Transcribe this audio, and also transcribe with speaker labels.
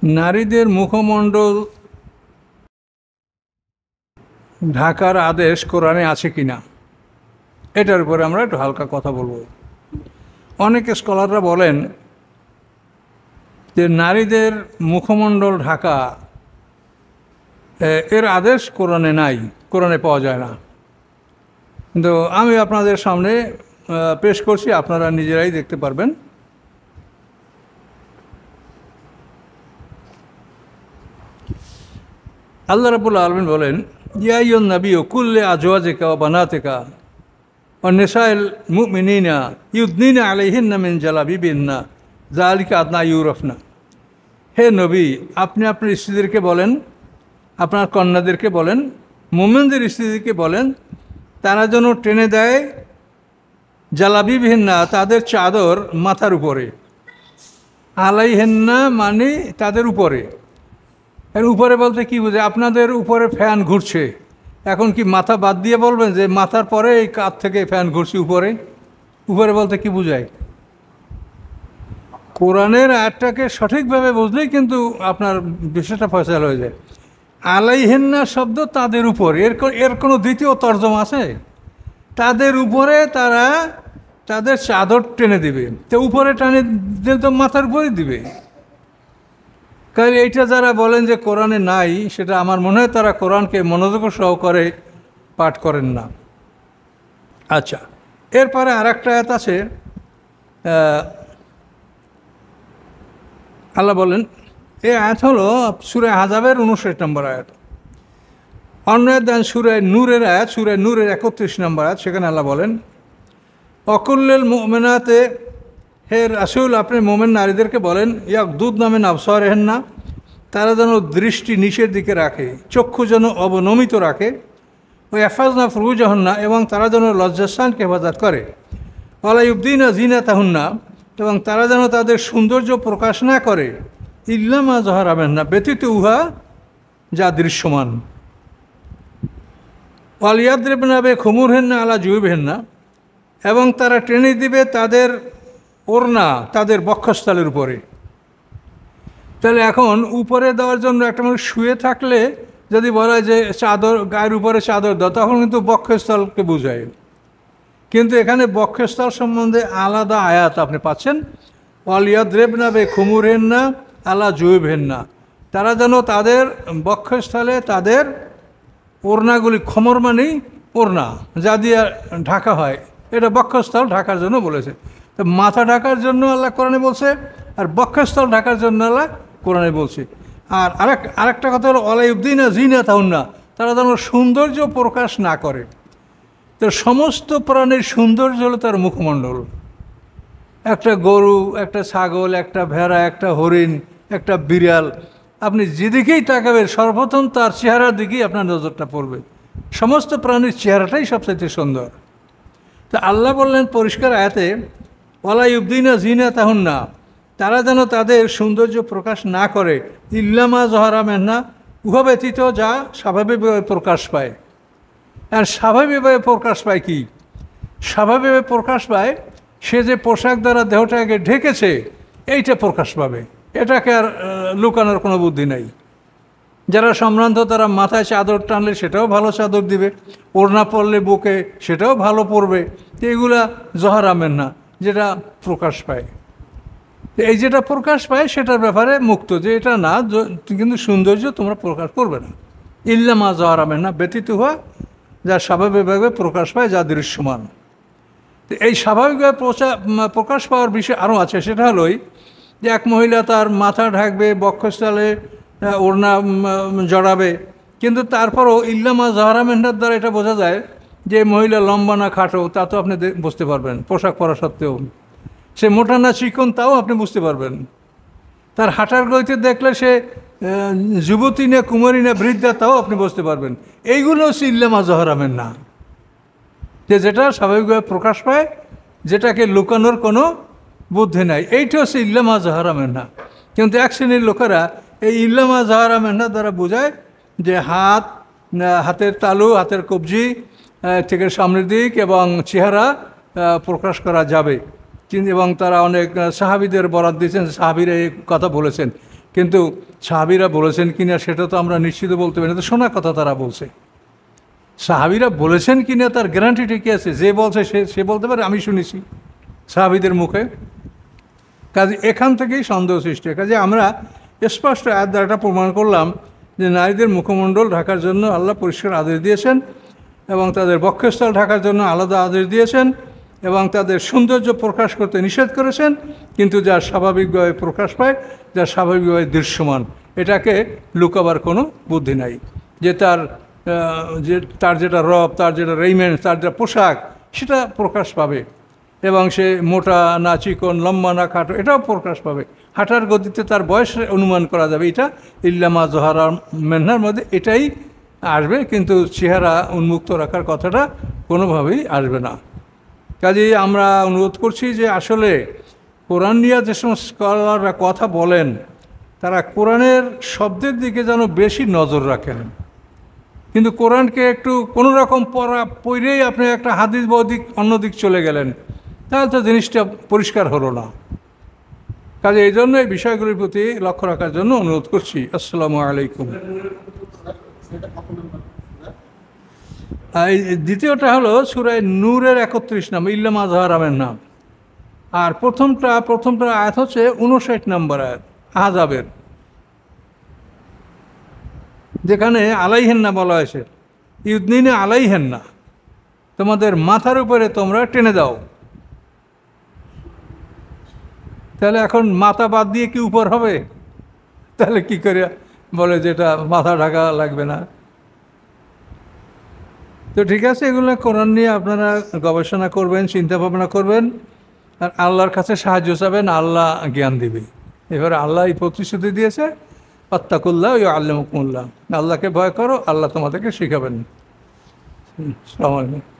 Speaker 1: নারীদের মুখমণ্ডল ঢাকার আদেশ কোরআনে আছে কিনা, এটার উপরে আমরা একটু হালকা কথা বলবো। অনেক স্কলাররা বলেন যে নারীদের মুখমণ্ডল ঢাকা এর আদেশ কোরআনে নাই, কোরআনে পাওয়া যায় না। কিন্তু আমি আপনাদের সামনে পেশ করছি, আপনারা নিজেরাই দেখতে পারবেন। আল্লাহ রাব্বুল আলামিন বলেন, ইয়া আইয়ুহান নাবিয়্যু কুল লিআজওয়াজিকা ওয়া বানাতিকা ওয়া নিসাইল মুমিনিনা ইউদনিনা আলাইহিন্না মিন জালাবিবিহিন্না যালিকা আদনা ইউরাফনা। হে নবী, আপনি আপনার স্ত্রীদেরকে বলেন, আপনার কন্যাদেরকে বলেন, মুমিনদের স্ত্রীদেরকে বলেন, তারা যেন টেনে দেয় জালাবিবিহিন্না, তাদের চাদর মাথার উপরে। আলাইহিন্না মানে তাদের উপরে। এর উপরে বলতে কি বুঝে? আপনাদের উপরে ফ্যান ঘুরছে, এখন কি মাথা বাদ দিয়ে বলবেন যে মাথার পরে এই কাঁধ থেকে ফ্যান ঘুরছে উপরে? উপরে বলতে কি বোঝায়? কোরআনের আয়াতটাকে সঠিকভাবে বুঝলেই কিন্তু আপনার বিষয়টা ফয়সালা হয়ে যায়। আলাইহিন্না শব্দ তাদের উপরে, এর কোনো দ্বিতীয় তর্জমা আছে? তাদের উপরে তারা তাদের চাদর টেনে দিবে। তো উপরে টেনে দিলে তো মাথার উপরেই দিবে। কারণ এইটা যারা বলেন যে কোরআনে নাই, সেটা আমার মনে হয় তারা কোরআনকে মনোযোগ সহকারে পাঠ করেন না। আচ্ছা, এরপরে আর একটা আয়াত আছে, আল্লাহ বলেন, এই আয়াত হলো সূরা আহজাবের 59 নম্বর আয়াত। অন্য আয়াত সূরা নূরের আয়াত, সূরা নূরের 31 নম্বর আয়াত। সেখানে আল্লাহ বলেন, অকুল্লিল মুমিনাতে, হে রাসূল আপনি মোমেন নারীদেরকে বলেন, ইয়াগদুদনা মিন আবসারিহিন্না, তারা যেন দৃষ্টি নিচের দিকে রাখে, চক্ষু যেন অবনমিত রাখে। ও ইয়াহফাজনা ফুরুজাহুন্না, এবং তারা যেন লজ্জাস্থানকে হেফাজত করে। ওয়ালা ইউবদিনা জিনাতাহুন্না, এবং তারা যেন তাদের সৌন্দর্য প্রকাশ না করে। ইল্লা মা যাহারা মিনহা, ব্যতীত উহা যা দৃশ্যমান। ওয়াল ইয়াদরিবনা বিখুমুরিহিন্না আলা জুয়ুবিহিন্না, এবং তারা টেনে দিবে তাদের ওড়না তাদের বক্ষস্থলের উপরে। তাহলে এখন উপরে দেওয়ার জন্য একটা মানুষ শুয়ে থাকলে যদি বলা হয় যে চাদর গায়ের উপরে চাদর দাও, তখন কিন্তু বক্ষস্থলকে বোঝায়। কিন্তু এখানে বক্ষস্থল সম্বন্ধে আলাদা আয়াত আপনি পাচ্ছেন, ওয়াল ইয়াদরিবনা বিখুমুরিহিন্না আলা জুয়ুবিহিন্না, তারা যেন তাদের বক্ষস্থলে তাদের ওড়নাগুলি, খমর মানে ওড়না যা দিয়ে ঢাকা হয়, এটা বক্ষস্থল ঢাকার জন্য বলেছে। তো মাথা ঢাকার জন্য আল্লাহ কোরআনে বলছে, আর বক্ষস্থল ঢাকার জন্য আল্লাহ কোরআনে বলছে। আর আরেকটা কথা হলো, ওয়ালা ইউবদিনা জিনাতাহুন্না, তারা যেন সৌন্দর্য প্রকাশ না করে। তো সমস্ত প্রাণীর সৌন্দর্য হলো তার মুখমণ্ডল। একটা গরু, একটা ছাগল, একটা ভেড়া, একটা হরিণ, একটা বিড়াল, আপনি যেদিকেই তাকাবেন সর্বপ্রথম তার চেহারার দিকেই আপনার নজরটা পড়বে। সমস্ত প্রাণীর চেহারাটাই সবচাইতে সুন্দর। তা আল্লাহ বললেন পরিষ্কার আয়াতে, ওয়ালা ইউবদিনা জিনাতাহুন্না, তারা যেন তাদের সৌন্দর্য প্রকাশ না করে। ইল্লা মা যাহারা মিনহা, উহা ব্যতীত যা স্বাভাবিকভাবে প্রকাশ পায়। আর স্বাভাবিকভাবে প্রকাশ পায় কি? স্বাভাবিকভাবে প্রকাশ পায় সে যে পোশাক দ্বারা দেহটাকে ঢেকেছে, এইটা প্রকাশ পাবে। এটাকে আর লুকানোর কোনো বুদ্ধি নাই। যারা সম্ভ্রান্ত তারা মাথায় চাদর টানলে সেটাও ভালো চাদর দিবে, ওড়না পরলে বুকে সেটাও ভালো পরবে। তো এগুলা যাহারা মিনহা, যেটা প্রকাশ পায়। এই যেটা প্রকাশ পায় সেটার ব্যাপারে মুক্ত, যে এটা না, কিন্তু সৌন্দর্য তোমরা প্রকাশ করবে না। ইল্লা মা যাহারা মিনহা, ব্যতীত হওয়া যা স্বাভাবিকভাবে প্রকাশ পায়, যা দৃশ্যমান। তো এই স্বাভাবিকভাবে প্রকাশ পাওয়ার বিষয় আরও আছে। সেটা হলোই যে এক মহিলা তার মাথা ঢাকবে, বক্ষস্থলে ওড়না জড়াবে, কিন্তু তারপরও ইল্লা মা যাহারা মিনহার দ্বারা এটা বোঝা যায় যে মহিলা লম্বা না খাটো, তা তো আপনি বুঝতে পারবেন পোশাক পরা সত্ত্বেও। সে মোটা না চিকন, তাও আপনি বুঝতে পারবেন। তার হাঁটার গতিতে দেখলে সে যুবতী না কুমারী না বৃদ্ধা, তাও আপনি বুঝতে পারবেন। এইগুলো হচ্ছে ইল্লা মা যাহারা মিনহা, যেটা স্বাভাবিকভাবে প্রকাশ পায়, যেটাকে লুকানোর কোনো বুদ্ধি নাই। এইটা হচ্ছে ইল্লা মা যাহারা মিনহা। কিন্তু এক শ্রেণীর লোকেরা এই ইল্লা মা যাহারা মিনহা দ্বারা বোঝায় যে হাতের তালু, হাতের কবজি থেকে সামনের দিক এবং চেহারা প্রকাশ করা যাবে। এবং তারা অনেক সাহাবীদের বরাত দিয়েছেন, সাহাবীরা এই কথা বলেছেন। কিন্তু সাহাবীরা বলেছেন কিনা সেটা তো আমরা নিশ্চিত বলতে পারি না, তো শোনা কথা তারা বলছে। সাহাবীরা বলেছেন কিনা তার গ্যারান্টি ঠিকই আছে, যে বলছে সে বলতে পারে আমি শুনেছি সাহাবীদের মুখে। কাজে এখান থেকেই সন্দেহ সৃষ্টি হয়। কাজে আমরা স্পষ্ট আয়াত দ্বারাটা প্রমাণ করলাম যে নারীদের মুখমণ্ডল ঢাকার জন্য আল্লাহ পরিষ্কার আদেশ দিয়েছেন, এবং তাদের বক্ষস্থল ঢাকার জন্য আলাদা আদেশ দিয়েছেন, এবং তাদের সৌন্দর্য প্রকাশ করতে নিষেধ করেছেন। কিন্তু যা স্বাভাবিকভাবে প্রকাশ পায়, যা স্বাভাবিকভাবে দৃশ্যমান, এটাকে লুকাবার কোনো বুদ্ধি নাই। যে তার যেটা রব, তার যেটা রেইমেন্ট, তার যেটা পোশাক, সেটা প্রকাশ পাবে, এবং সে মোটা না চিকন, লম্বা না খাটো, এটাও প্রকাশ পাবে। হাঁটার গতিতে তার বয়স অনুমান করা যাবে। এটা ইল্লামা জহারা মেনহার মধ্যে এটাই আসবে, কিন্তু চেহারা উন্মুক্ত রাখার কথাটা কোনোভাবেই আসবে না। কাজেই আমরা অনুরোধ করছি যে আসলে কোরআন নিয়ে যে সমস্ত স্কলাররা কথা বলেন, তারা কোরআনের শব্দের দিকে যেন বেশি নজর রাখেন। কিন্তু কোরআনকে একটু কোনো রকম পড়েই আপনি একটা হাদিস বা অন্যদিক চলে গেলেন, তাহলে তো জিনিসটা পরিষ্কার হলো না। কাজে এই জন্য এই বিষয়গুলির প্রতি লক্ষ্য রাখার জন্য অনুরোধ করছি। আসসালামু আলাইকুম। দ্বিতীয়টা হলো সূরা নূরের 31 নাম, ইল্লামা জহারামের নাম। আর প্রথমটা আয়াত হচ্ছে 59 নম্বর আয়াত আহজাবের, যেখানে আলাইহেন্না বলা হয়েছে, ইউদনিনে আলাইহেন্না, তোমাদের মাথার উপরে তোমরা টেনে দাও। তাহলে এখন মাথা বাদ দিয়ে কি উপর হবে? তাহলে কি করে বলে যেটা মাথা ঢাকা লাগবে না? তো ঠিক আছে, এগুলো কোরআন নিয়ে আপনারা গবেষণা করবেন, চিন্তা ভাবনা করবেন, আর আল্লাহর কাছে সাহায্য চাবেন, আল্লাহ জ্ঞান দিবে। এবারে আল্লাহ এই প্রতিশ্রুতি দিয়েছে, আত্তাকুল্লাহ আল্লামুকুমুল্লাহ, আল্লাহকে ভয় করো, আল্লাহ তোমাদেরকে শিখাবেন। আসসালামু আলাইকুম।